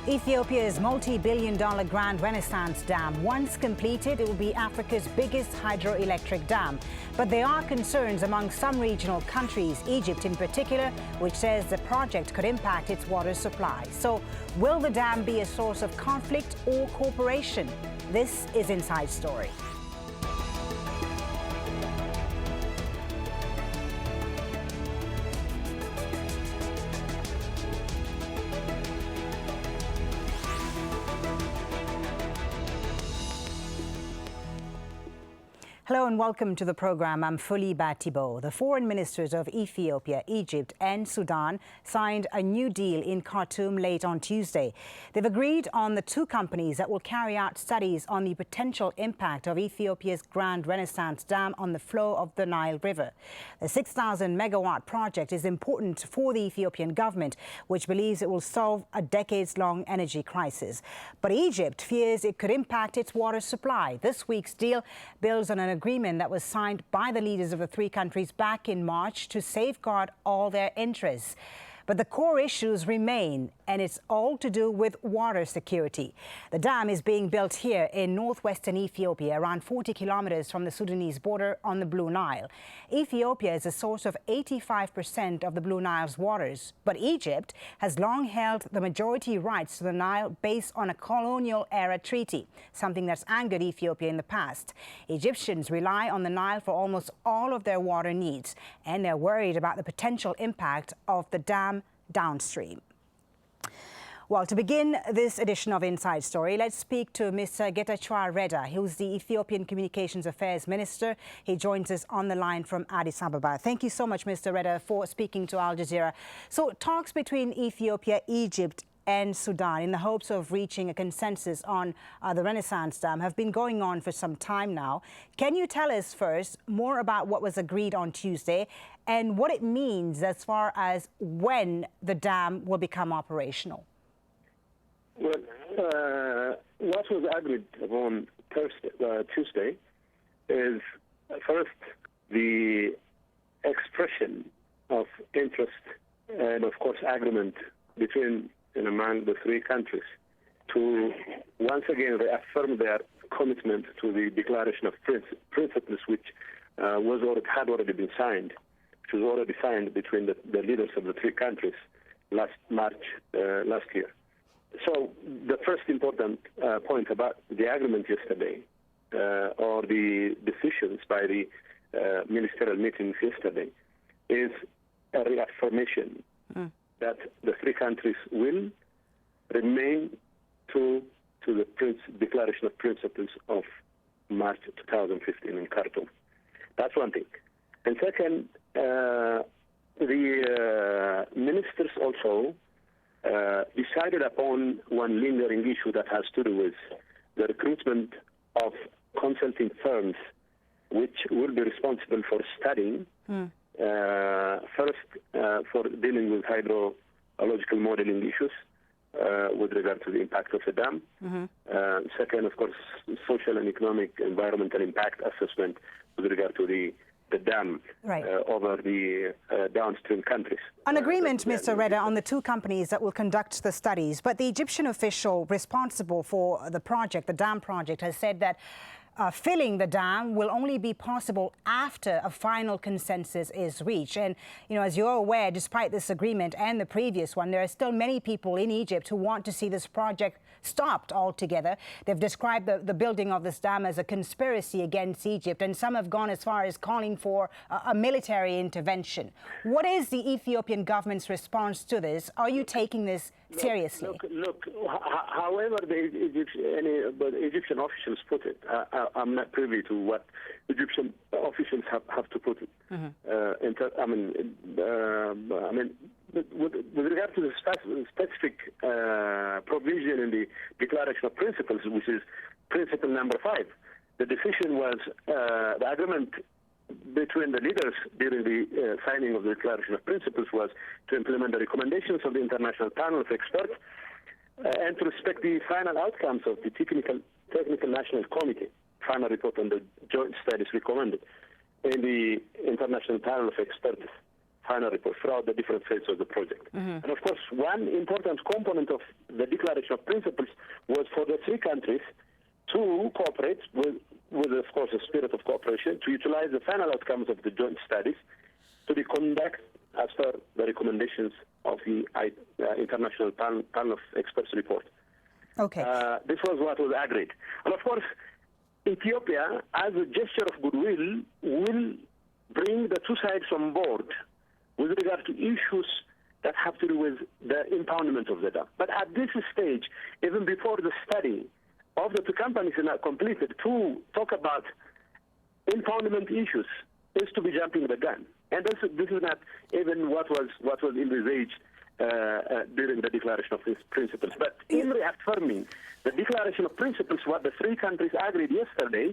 Ethiopia's multi-billion-dollar Grand Renaissance Dam. Once completed, it will be Africa's biggest hydroelectric dam. But there are concerns among some regional countries, Egypt in particular, which says the project could impact its water supply. So, will the dam be a source of conflict or cooperation? This is Inside Story. Hello and welcome to the program. I'm Folly Thibault. The foreign ministers of Ethiopia, Egypt and Sudan signed a new deal in Khartoum late on Tuesday. They've agreed on the two companies that will carry out studies on the potential impact of Ethiopia's Grand Renaissance Dam on the flow of the Nile River. The 6,000 megawatt project is important for the Ethiopian government, which believes it will solve a decades-long energy crisis. But Egypt fears it could impact its water supply. This week's deal builds on an agreement that was signed by the leaders of the three countries back in March to safeguard all their interests. But the core issues remain, and it's all to do with water security. The dam is being built here in northwestern Ethiopia, around 40 kilometers from the Sudanese border on the Blue Nile. Ethiopia is a source of 85% of the Blue Nile's waters, but Egypt has long held the majority rights to the Nile based on a colonial-era treaty, something that's angered Ethiopia in the past. Egyptians rely on the Nile for almost all of their water needs, and they're worried about the potential impact of the dam downstream. Well, to begin this edition of Inside Story, let's speak to Mr. Getachew Reda, who's the Ethiopian Communications Affairs Minister. He joins us on the line from Addis Ababa. Thank you so much, Mr. Reda, for speaking to Al Jazeera. So, talks between Ethiopia, Egypt and Sudan in the hopes of reaching a consensus on the Renaissance Dam have been going on for some time now. Can you tell us first more about what was agreed on Tuesday and what it means as far as when the dam will become operational? Well, what was agreed on Tuesday is first the expression of interest and, of course, agreement between and among the three countries to once again reaffirm their commitment to the Declaration of Principles, which had already been signed, which was already signed between the leaders of the three countries last March last year. So the first important point about the agreement yesterday, or the decisions by the ministerial meetings yesterday, is a reaffirmation that the three countries will remain to the Declaration of Principles of March 2015 in Khartoum. That's one thing. And second, the ministers also decided upon one lingering issue that has to do with the recruitment of consulting firms which will be responsible for studying first, for dealing with hydrological modeling issues with regard to the impact of the dam. Second, of course, social and economic environmental impact assessment with regard to the dam over the downstream countries. An agreement, Mr. Reda, on the two companies that will conduct the studies, but the Egyptian official responsible for the project, the dam project, has said that filling the dam will only be possible after a final consensus is reached. And, you know, as you're aware, despite this agreement and the previous one, there are still many people in Egypt who want to see this project stopped altogether. They've described the building of this dam as a conspiracy against Egypt, and some have gone as far as calling for a military intervention. What is the Ethiopian government's response to this? Are you taking this seriously? Look, however the Egyptian officials put it, I'm not privy to what Egyptian officials have to put it. With regard to the specific provision in the Declaration of Principles, which is principle number 5, the decision was the agreement between the leaders during the signing of the Declaration of Principles was to implement the recommendations of the International Panel of Experts and to respect the final outcomes of the Technical National Committee final report on the joint studies recommended in the International Panel of Experts final report throughout the different phases of the project. And of course, one important component of the Declaration of Principles was for the three countries to cooperate with of course, a spirit of cooperation, to utilize the final outcomes of the joint studies to be conducted as per the recommendations of the International Panel of Experts report. Okay. This was what was agreed. And of course, Ethiopia, as a gesture of goodwill, will bring the two sides on board with regard to issues that have to do with the impoundment of the dam. But at this stage, even before the study of the two companies is not completed, to talk about impoundment issues is to be jumping the gun. And this is not even what was envisaged during the Declaration of Principles. But in reaffirming the Declaration of Principles, what the three countries agreed yesterday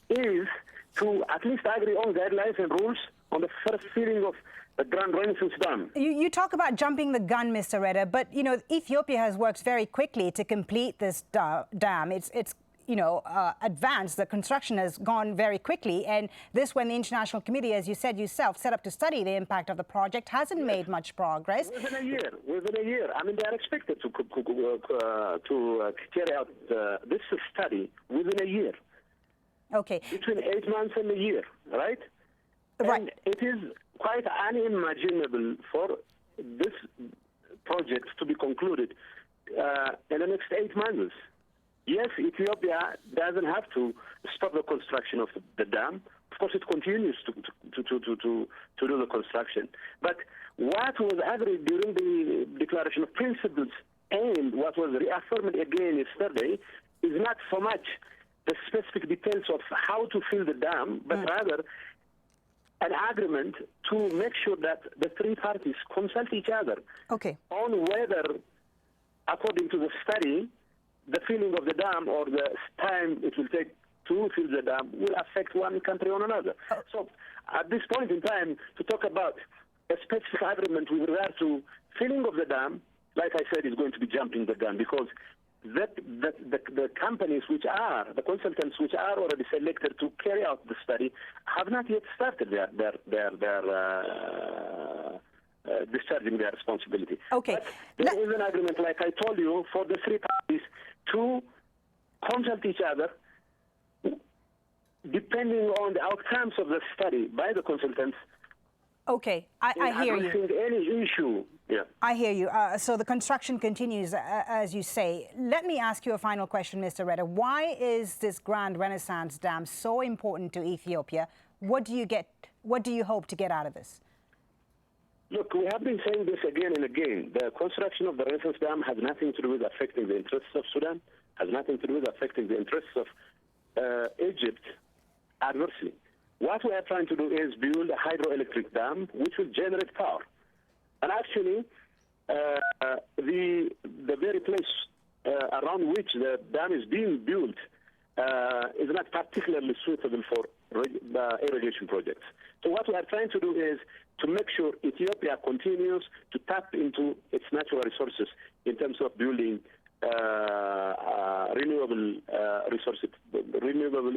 is to at least agree on guidelines and rules on the first filling of the Grand Renaissance Dam. You talk about jumping the gun, Mr. Reda, but, you know, Ethiopia has worked very quickly to complete this dam. It's advanced. The construction has gone very quickly. And this, when the International Committee, as you said yourself, set up to study the impact of the project, hasn't made much progress. Within a year. I mean, they are expected to carry out this study within a year. Okay. Between 8 months and a year, right? Right. And it is quite unimaginable for this project to be concluded in the next 8 months. Yes, Ethiopia doesn't have to stop the construction of the dam. Of course, it continues to do the construction. But what was agreed during the Declaration of Principles and what was reaffirmed again yesterday is not so much the specific details of how to fill the dam, but rather an agreement to make sure that the three parties consult each other on whether, according to the study, the filling of the dam or the time it will take to fill the dam will affect one country or another. So at this point in time, to talk about a specific agreement with regard to filling of the dam, like I said, is going to be jumping the gun, because the companies which are, the consultants which are already selected to carry out the study have not yet started their discharging their responsibility. Okay. But there is an agreement, like I told you, for the three parties to consult each other depending on the outcomes of the study by the consultants. Okay, I hear you. Any issue. Yeah. I hear you. So the construction continues, as you say. Let me ask you a final question, Mr. Reda. Why is this Grand Renaissance Dam so important to Ethiopia? What do you hope to get out of this? Look, we have been saying this again and again. The construction of the Renaissance Dam has nothing to do with affecting the interests of Sudan, has nothing to do with affecting the interests of Egypt adversely. What we are trying to do is build a hydroelectric dam which will generate power. And actually, the very place around which the dam is being built is not particularly suitable for irrigation projects. So what we are trying to do is to make sure Ethiopia continues to tap into its natural resources in terms of building renewable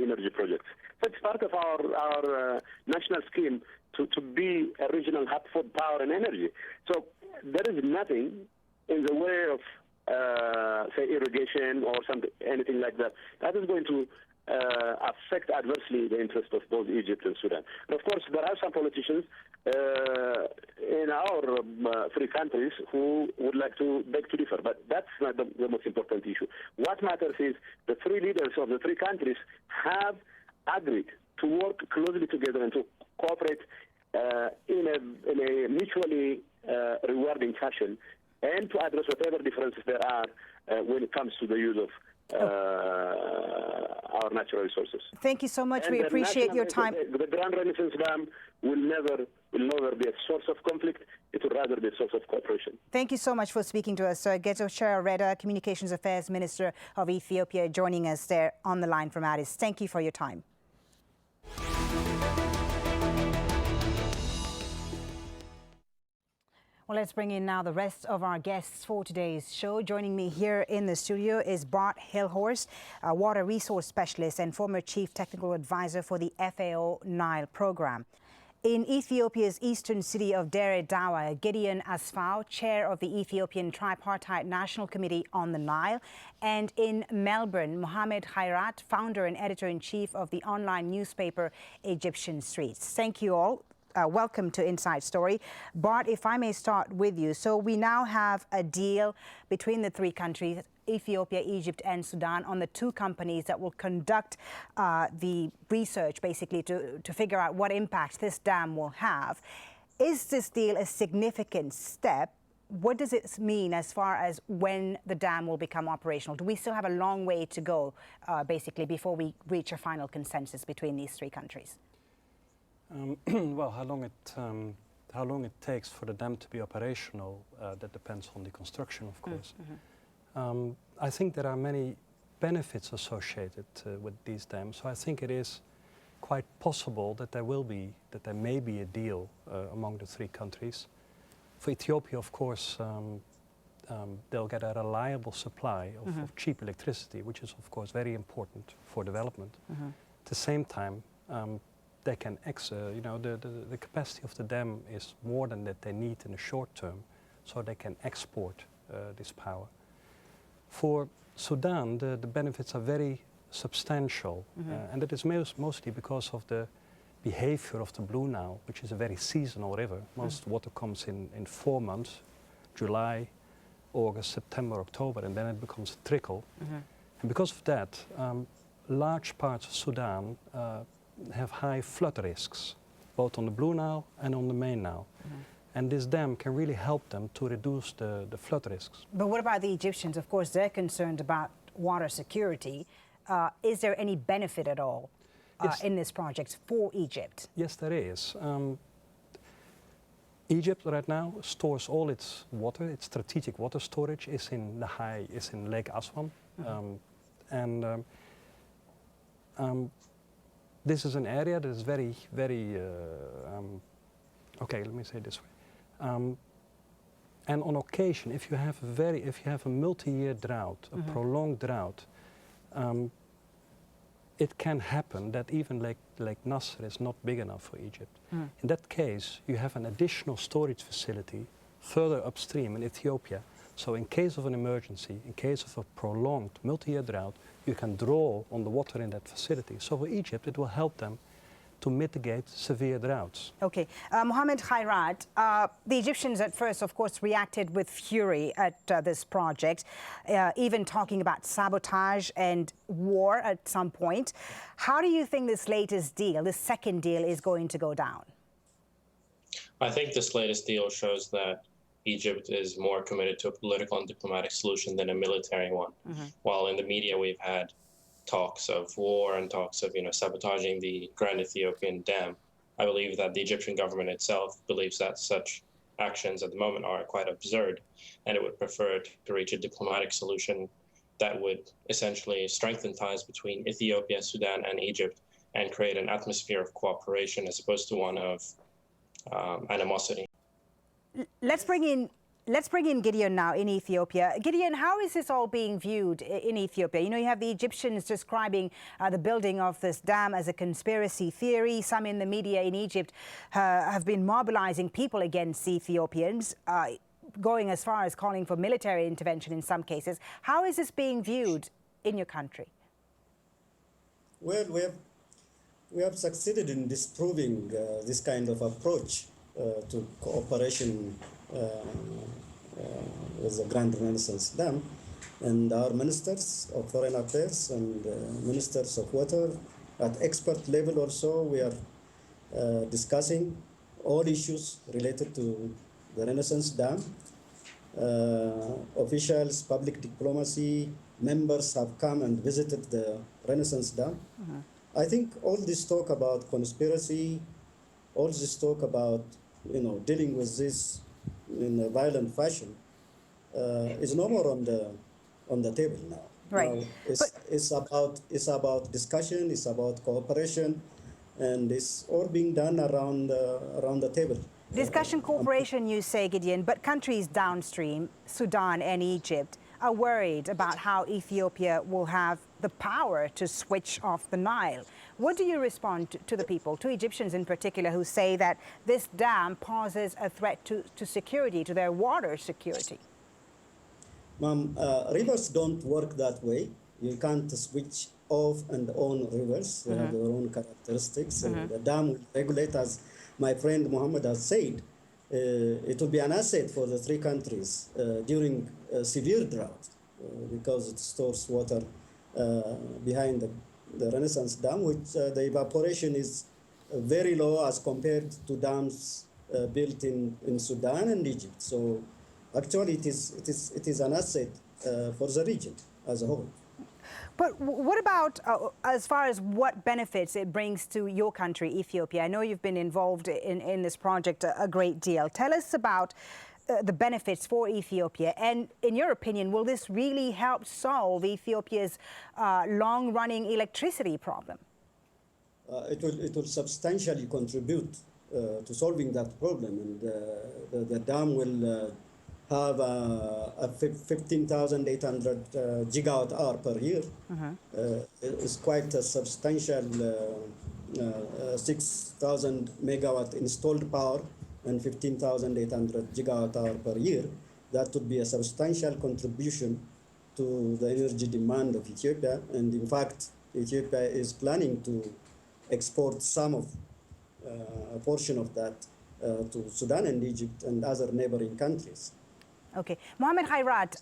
energy projects. So it's part of our national scheme to be a regional hub for power and energy. So there is nothing in the way of, say, irrigation or anything like that. That is going to affect adversely the interest of both Egypt and Sudan. And of course, there are some politicians in our three countries who would like to beg to differ, but that's not the most important issue. What matters is the three leaders of the three countries have agreed to work closely together and to cooperate in a mutually rewarding fashion, and to address whatever differences there are when it comes to the use of our natural resources. Thank you so much. We appreciate your time. The Grand Renaissance Dam will never be a source of conflict. It will rather be a source of cooperation. Thank you so much for speaking to us, Sir. Getachew Reda, Communications Affairs Minister of Ethiopia, joining us there on the line from Addis. Thank you for your time. Well, let's bring in now the rest of our guests for today's show. Joining me here in the studio is Bart Hilhorst, a water resource specialist and former chief technical advisor for the FAO Nile Program. In Ethiopia's eastern city of Dire Dawa, Gideon Asfaw, chair of the Ethiopian Tripartite National Committee on the Nile, and in Melbourne, Mohamed Khairat, founder and editor-in-chief of the online newspaper Egyptian Streets. Thank you all. Welcome to Inside Story. Bart, if I may start with you. So we now have a deal between the three countries, Ethiopia, Egypt and Sudan, on the two companies that will conduct the research, basically, to figure out what impact this dam will have. Is this deal a significant step? What does it mean as far as when the dam will become operational? Do we still have a long way to go, basically, before we reach a final consensus between these three countries? Well, how long it takes for the dam to be operational, that depends on the construction, of course. I think there are many benefits associated with these dams, so I think it is quite possible that there may be a deal among the three countries. For Ethiopia, of course, they'll get a reliable supply of cheap electricity, which is, of course, very important for development. At the same time, they can the capacity of the dam is more than that they need in the short term, so they can export this power. For Sudan, the benefits are very substantial, and it is mostly because of the behavior of the Blue Nile, which is a very seasonal river. Most water comes in 4 months, July, August, September, October, and then it becomes a trickle. And because of that, large parts of Sudan have high flood risks, both on the Blue Nile and on the main Nile. And this dam can really help them to reduce the flood risks. But what about the Egyptians? Of course, they're concerned about water security. Is there any benefit at all in this project for Egypt? Yes, there is. Egypt right now stores all its water. Its strategic water storage is in Lake Aswan, this is an area that is very, very. Okay, let me say it this way. And on occasion, if you have a multi-year drought, a prolonged drought, it can happen that even Lake Nasser is not big enough for Egypt. In that case, you have an additional storage facility further upstream in Ethiopia. So in case of an emergency, in case of a prolonged multi-year drought, you can draw on the water in that facility. So for Egypt, it will help them to mitigate severe droughts. Okay. Mohamed Khairat, the Egyptians at first, of course, reacted with fury at this project, even talking about sabotage and war at some point. How do you think this latest deal, this second deal, is going to go down? I think this latest deal shows that Egypt is more committed to a political and diplomatic solution than a military one. While in the media we've had talks of war and talks of sabotaging the Grand Ethiopian Dam, I believe that the Egyptian government itself believes that such actions at the moment are quite absurd, and it would prefer to reach a diplomatic solution that would essentially strengthen ties between Ethiopia, Sudan, and Egypt, and create an atmosphere of cooperation as opposed to one of animosity. Let's bring in Gideon now in Ethiopia. Gideon, how is this all being viewed in Ethiopia? You have the Egyptians describing the building of this dam as a conspiracy theory. Some in the media in Egypt have been mobilizing people against Ethiopians, going as far as calling for military intervention in some cases. How is this being viewed in your country? Well, we have succeeded in disproving this kind of approach to cooperation with the Grand Renaissance Dam, and our ministers of foreign affairs and ministers of water at expert level also, we are discussing all issues related to the Renaissance Dam. Officials, public diplomacy, members have come and visited the Renaissance Dam. I think all this talk about conspiracy, all this talk about dealing with this in a violent fashion is no more on the table now. Right. Now it's about discussion, it's about cooperation, and it's all being done around the table. Discussion, cooperation, you say, Gideon, but countries downstream, Sudan and Egypt, are worried about how Ethiopia will have the power to switch off the Nile. What do you respond to the people, to Egyptians in particular, who say that this dam poses a threat to security, to their water security? Rivers don't work that way. You can't switch off and on rivers. They have their own characteristics. The dam will regulate, as my friend Mohamed has said. It will be an asset for the three countries during severe drought because it stores water behind the Renaissance Dam, which the evaporation is very low as compared to dams built in Sudan and Egypt. So actually it is an asset for the region as a whole. But what about as far as what benefits it brings to your country, Ethiopia? I know you've been involved in this project a great deal. Tell us about the benefits for Ethiopia. And in your opinion, will this really help solve Ethiopia's long-running electricity problem? It will substantially contribute to solving that problem. And the dam will have a 15,800 gigawatt hour per year. It's quite a substantial 6,000 megawatt installed power and 15,800 gigawatt hour per year. That would be a substantial contribution to the energy demand of Ethiopia. And in fact, Ethiopia is planning to export some of a portion of that to Sudan and Egypt and other neighboring countries. Okay. Mohamed, Khairat,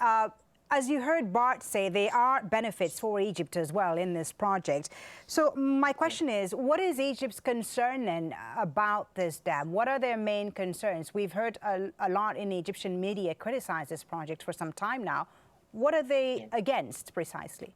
as you heard Bart say, there are benefits for Egypt as well in this project. So my question is, what is Egypt's concern then about this dam? What are their main concerns? We've heard a lot in the Egyptian media criticize this project for some time now. What are they against precisely?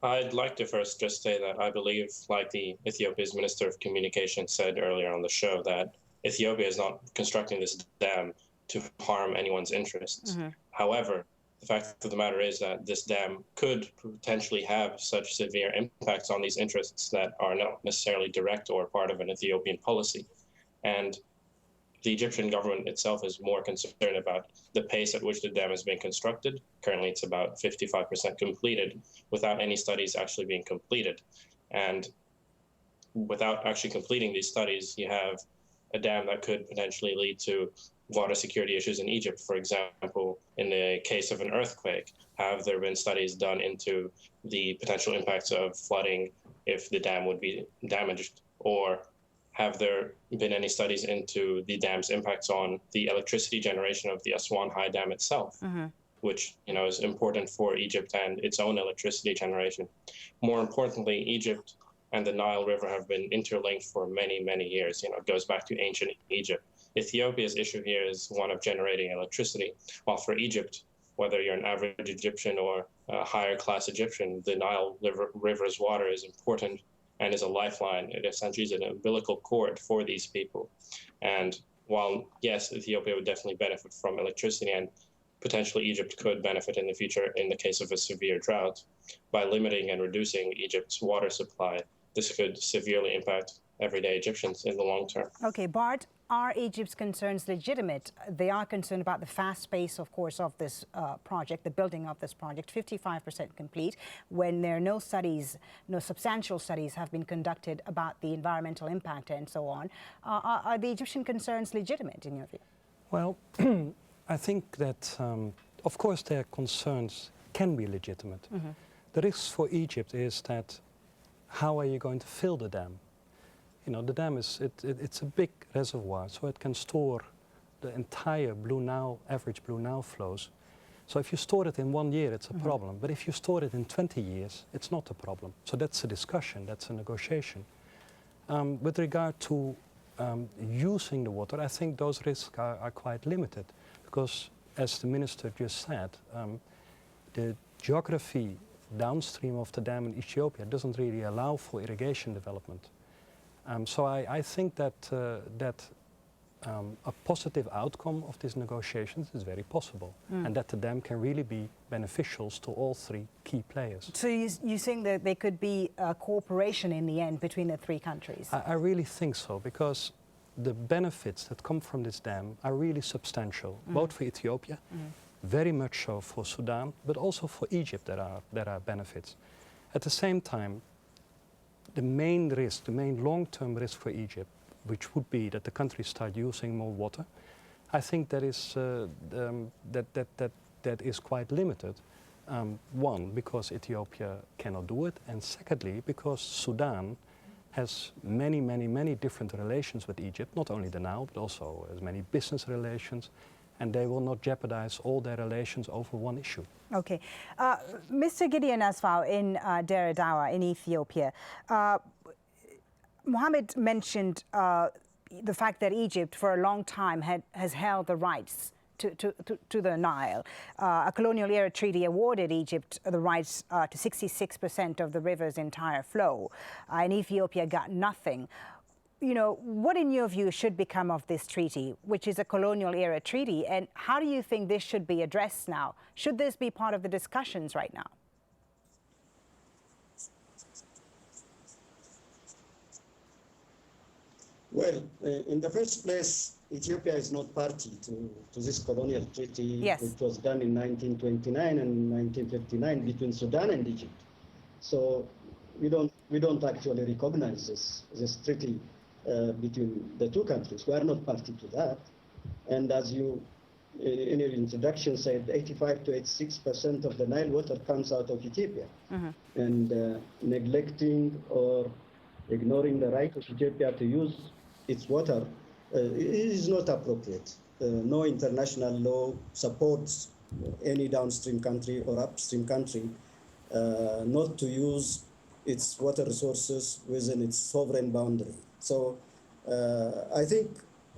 I'd like to first just say that I believe, like the Ethiopia's Minister of Communication said earlier on the show, that Ethiopia is not constructing this dam to harm anyone's interests. However, the fact of the matter is that this dam could potentially have such severe impacts on these interests that are not necessarily direct or part of an Ethiopian policy. And the Egyptian government itself is more concerned about the pace at which the dam is being constructed. Currently, it's about 55% completed without any studies actually being completed. And without actually completing these studies, you have a dam that could potentially lead to water security issues in Egypt. For example, in the case of an earthquake, have there been studies done into the potential impacts of flooding if the dam would be damaged? Or have there been any studies into the dam's impacts on the electricity generation of the Aswan High Dam itself, which is important for Egypt and its own electricity generation? More importantly, Egypt and the Nile River have been interlinked for many, many years. It goes back to ancient Egypt. Ethiopia's issue here is one of generating electricity, while for Egypt, whether you're an average Egyptian or a higher class Egyptian, the Nile River's water is important and is a lifeline. It essentially is an umbilical cord for these people. And while, yes, Ethiopia would definitely benefit from electricity, and potentially Egypt could benefit in the future in the case of a severe drought, by limiting and reducing Egypt's water supply, this could severely impact everyday Egyptians in the long term. Okay, Bart, are Egypt's concerns legitimate? They are concerned about the fast pace, of course, of this project, the building of this project, 55% complete, when there are no studies, no substantial studies have been conducted about the environmental impact and so on. Are the Egyptian concerns legitimate in your view? Well, I think that, of course, their concerns can be legitimate. The risk for Egypt is that how are you going to fill the dam? The dam it's a big reservoir, so it can store the entire average Blue Nile flows. So if you store it in 1 year, it's a problem. But if you store it in 20 years, it's not a problem. So that's a discussion, that's a negotiation. With regard to using the water, I think those risks are quite limited because, as the minister just said, the geography downstream of the dam in Ethiopia doesn't really allow for irrigation development. So I think that a positive outcome of these negotiations is very possible, and that the dam can really be beneficial to all three key players. So you think that there could be a cooperation in the end between the three countries? I really think so, because the benefits that come from this dam are really substantial, both for Ethiopia very much so for Sudan, but also for Egypt there are benefits. At the same time, the main risk, the main long-term risk for Egypt, which would be that the country start using more water, I think that is quite limited. One, because Ethiopia cannot do it, and secondly, because Sudan has many different relations with Egypt, not only the Nile, but also has many business relations, and they will not jeopardize all their relations over one issue. Okay. Mr. Gideon Asfaw in Dire Dawa in Ethiopia, Mohamed mentioned the fact that Egypt for a long time has held the rights to the Nile. A colonial era treaty awarded Egypt the rights to 66% of the river's entire flow, and Ethiopia got nothing. You know, what in your view should become of this treaty, which is a colonial era treaty, and how do you think this should be addressed now? Should this be part of the discussions right now? Well, in the first place, Ethiopia is not party to this colonial treaty, yes, which was done in 1929 and 1959 between Sudan and Egypt. So we don't actually recognize this treaty between the two countries. We are not party to that. And as you in your introduction said, 85 to 86% of the Nile water comes out of Ethiopia. Mm-hmm. And neglecting or ignoring the right of Ethiopia to use its water is not appropriate. No international law supports any downstream country or upstream country not to use its water resources within its sovereign boundary. So I think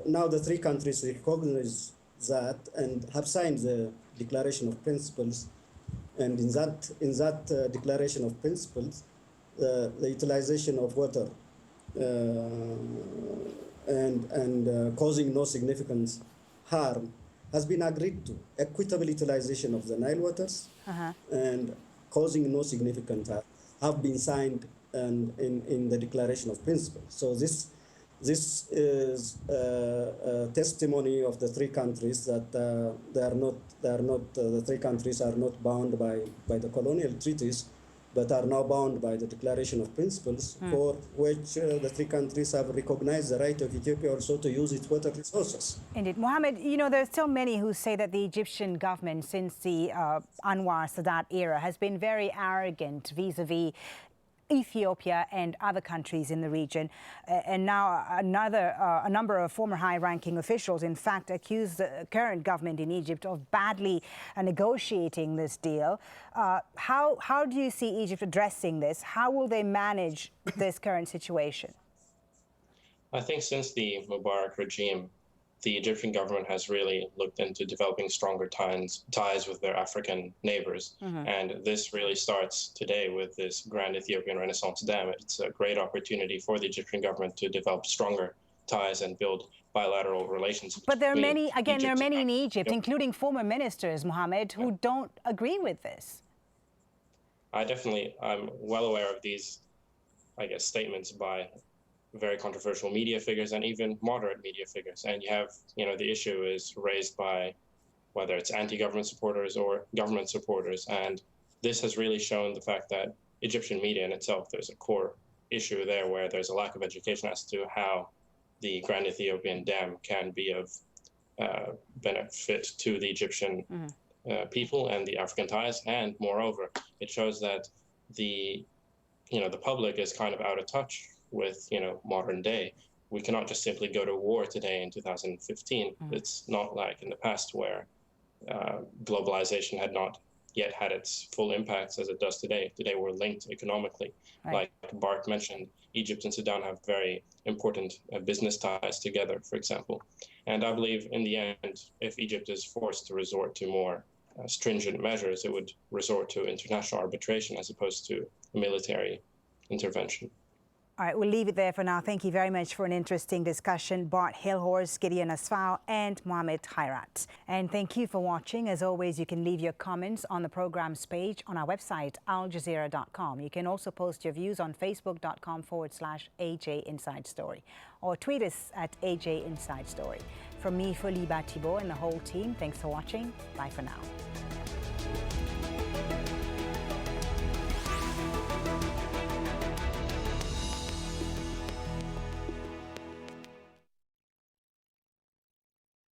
now the three countries recognize that and have signed the Declaration of Principles. And in that Declaration of Principles, the utilization of water and causing no significant harm has been agreed to. Equitable utilization of the Nile waters and causing no significant harm have been signed in the Declaration of Principles. So this is a testimony of the three countries that the three countries are not bound by the colonial treaties, but are now bound by the Declaration of Principles, for which the three countries have recognized the right of Ethiopia also to use its water resources. Indeed. Mohamed, you know, there are still many who say that the Egyptian government since the Anwar Sadat era has been very arrogant vis-a-vis Ethiopia and other countries in the region. And now a number of former high-ranking officials, in fact, accuse the current government in Egypt of badly negotiating this deal. How do you see Egypt addressing this? How will they manage this current situation? I think since the Mubarak regime, the Egyptian government has really looked into developing stronger ties with their African neighbors. Mm-hmm. And this really starts today with this Grand Ethiopian Renaissance Dam. It's a great opportunity for the Egyptian government to develop stronger ties and build bilateral relations. But there are many, again, there are many in Egypt, including former ministers, Mohamed, who don't agree with this. I'm well aware of these, I guess, statements by very controversial media figures and even moderate media figures. And you have, the issue is raised by whether it's anti-government supporters or government supporters. And this has really shown the fact that Egyptian media in itself, there's a core issue there where there's a lack of education as to how the Grand Ethiopian Dam can be of benefit to the Egyptian people and the African ties. And moreover, it shows that the public is kind of out of touch with modern day. We cannot just simply go to war today in 2015. It's not like in the past where globalization had not yet had its full impacts as it does today. Today we're linked economically. Right. Like Bart mentioned, Egypt and Sudan have very important business ties together, for example. And I believe in the end, if Egypt is forced to resort to more stringent measures, it would resort to international arbitration as opposed to military intervention. All right, we'll leave it there for now. Thank you very much for an interesting discussion. Bart Hilhorst, Gideon Asfaw, and Mohamed Khairat. And thank you for watching. As always, you can leave your comments on the program's page on our website, aljazeera.com. You can also post your views on facebook.com/AJ Inside Story or tweet us at AJ Inside Story. From me, Folly, Thibault, and the whole team, thanks for watching. Bye for now.